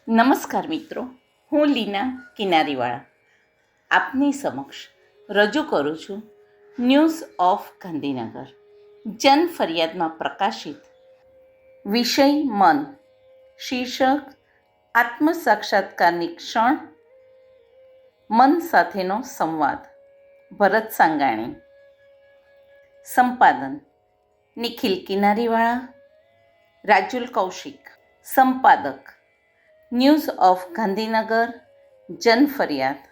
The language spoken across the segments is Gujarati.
નમસ્કાર મિત્રો, હું લીના કિનારીવાળા આપની સમક્ષ રજૂ કરું છું ન્યૂઝ ઓફ ગાંધીનગર. જન ફરિયાદમાં પ્રકાશિત વિષય મન, શીર્ષક આત્મસાક્ષાત્કારની ક્ષણ, મન સાથેનો સંવાદ. ભરત સાંગાણી. સંપાદન નિખિલ કિનારીવાળા, રાજુલ કૌશિક. સંપાદક ન્યૂઝ ઓફ ગાંધીનગર, જન ફરિયાદ,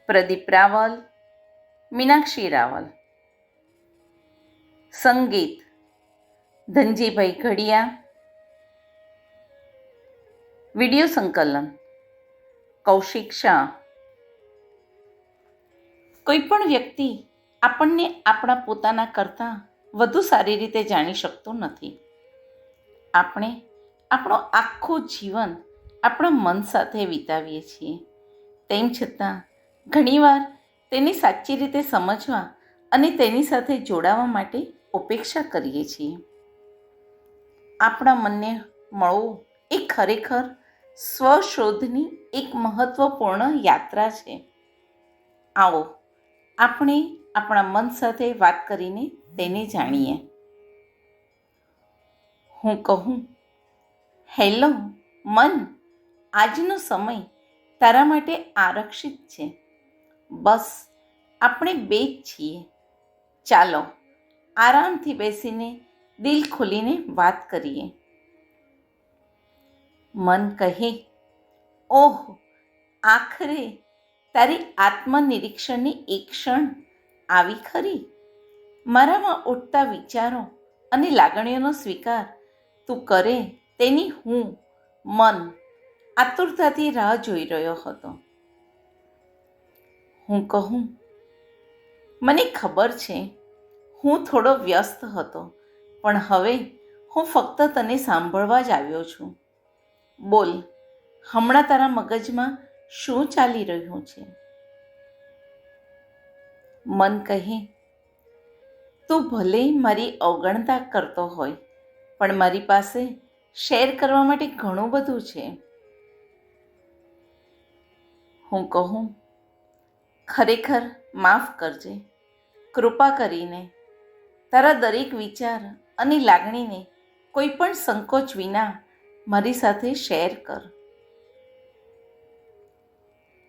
પ્રદીપ રાવલ, મીનાક્ષી રાવલ. સંગીત ધનજીભાઈ ઘડિયા. વિડીયો સંકલન કૌશિક શાહ. કોઈ પણ વ્યક્તિ આપણને આપણા પોતાના કરતાં વધુ સારી રીતે જાણી શકતો નથી. આપણે આપણો આખું જીવન આપણા મન સાથે વિતાવીએ છીએ. તેમ છતાં ઘણીવાર તેને સાચી રીતે સમજવા અને તેની સાથે જોડાવા માટે ઉપેક્ષા કરીએ છીએ. આપણા મનને મળવું એ ખરેખર સ્વશોધની એક મહત્વપૂર્ણ યાત્રા છે. આવો આપણે આપણા મન સાથે વાત કરીને તેને જાણીએ. હું કહું, હેલો મન, આજનો સમય તારા માટે આરક્ષિત છે. બસ આપણે બે જ છીએ. ચાલો આરામથી બેસીને દિલ ખોલીને વાત કરીએ. મન કહે, ઓહ, આખરે તારી આત્મનિરીક્ષણની એક ક્ષણ આવી ખરી. મારામાં ઉઠતા વિચારો અને લાગણીઓનો સ્વીકાર તું કરે તેની હું, મન, આતુરતાથી રાહ જોઈ રહ્યો હતો. હું કહું, મને ખબર છે હું થોડો વ્યસ્ત હતો, પણ હવે હું ફક્ત તને સાંભળવા જ આવ્યો છું. બોલ, હમણાં તારા મગજમાં શું ચાલી રહ્યું છે? મન કહે, તું ભલે મારી અવગણતા કરતો હોય, પણ મારી પાસે શેર કરવા માટે ઘણું બધું છે. હું કહું, ખરેખર માફ કરજે. કૃપા કરીને તારા દરેક વિચાર અને લાગણીને કોઈ પણ સંકોચ વિના મારી સાથે શેર કર.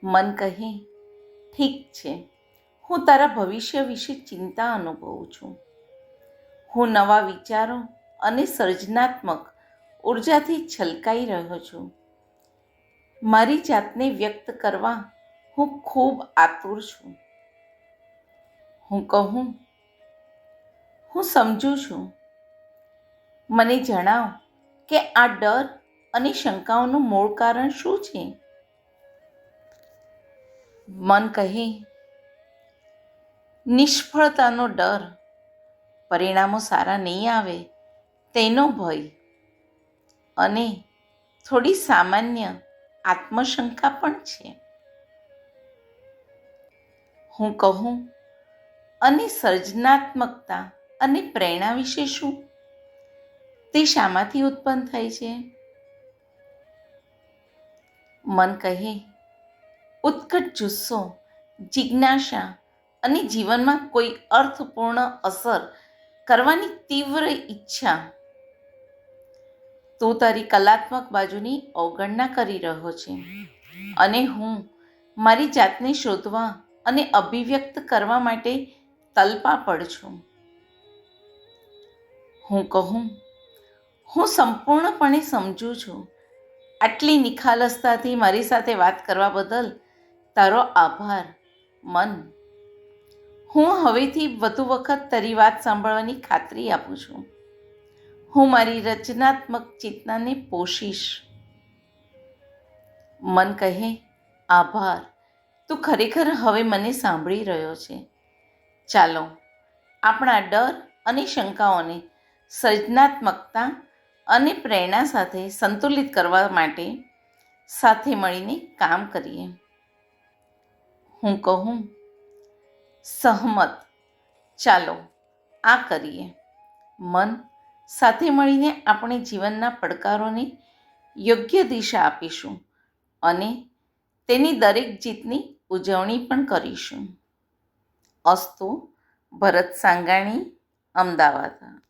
મન કહે, ઠીક છે, હું તારા ભવિષ્ય વિશે ચિંતા અનુભવું છું. હું નવા વિચારો અને સર્જનાત્મક ઉર્જાથી છલકાઈ રહ્યો છું. મારી જાતને વ્યક્ત કરવા હું ખૂબ આતુર છું. હું કહું, હું સમજું છું. મને જણાવ કે આ ડર અને શંકાઓનું મૂળ કારણ શું છે? મન કહે, નિષ્ફળતાનો ડર, પરિણામો સારા નહીં આવે તેનો ભય અને થોડી સામાન્ય આત્મશંકા પણ છે. હું કહું, અને સર્જનાત્મકતા અને પ્રેરણા વિશે શું? તે શામાંથી ઉત્પન્ન થાય છે? મન કહે, ઉત્કટ જુસ્સો, જિજ્ઞાસા અને જીવનમાં કોઈ અર્થપૂર્ણ અસર કરવાની તીવ્ર ઈચ્છા. તું તારી કલાત્મક બાજુની અવગણના કરી રહ્યો છે અને હું મારી જાતને શોધવા અને અભિવ્યક્ત કરવા માટે તલપાપડ છું. હું કહું, હું સંપૂર્ણપણે સમજું છું. આટલી નિખાલસતાથી મારી સાથે વાત કરવા બદલ તારો આભાર, મન. હું હવેથી વધુ વખત તારી વાત સાંભળવાની ખાતરી આપું છું. હું મારી રચનાત્મક ચેતનાને પોષીશ. મન કહે, આભાર, તું ખરેખર હવે મને સાંભળી રહ્યો છે. ચાલો આપણા ડર અને શંકાઓને સર્જનાત્મકતા અને પ્રેરણા સાથે સંતુલિત કરવા માટે સાથે મળીને કામ કરીએ. હું કહું, સહમત. ચાલો આ કરીએ. મન, સાથે મળીને આપણે જીવનના પડકારોને યોગ્ય દિશા આપીશું અને તેની દરેક જીતની ઉજવણી પણ કરીશું. અસ્તુ. ભરત સાંગાણી, અમદાવાદ.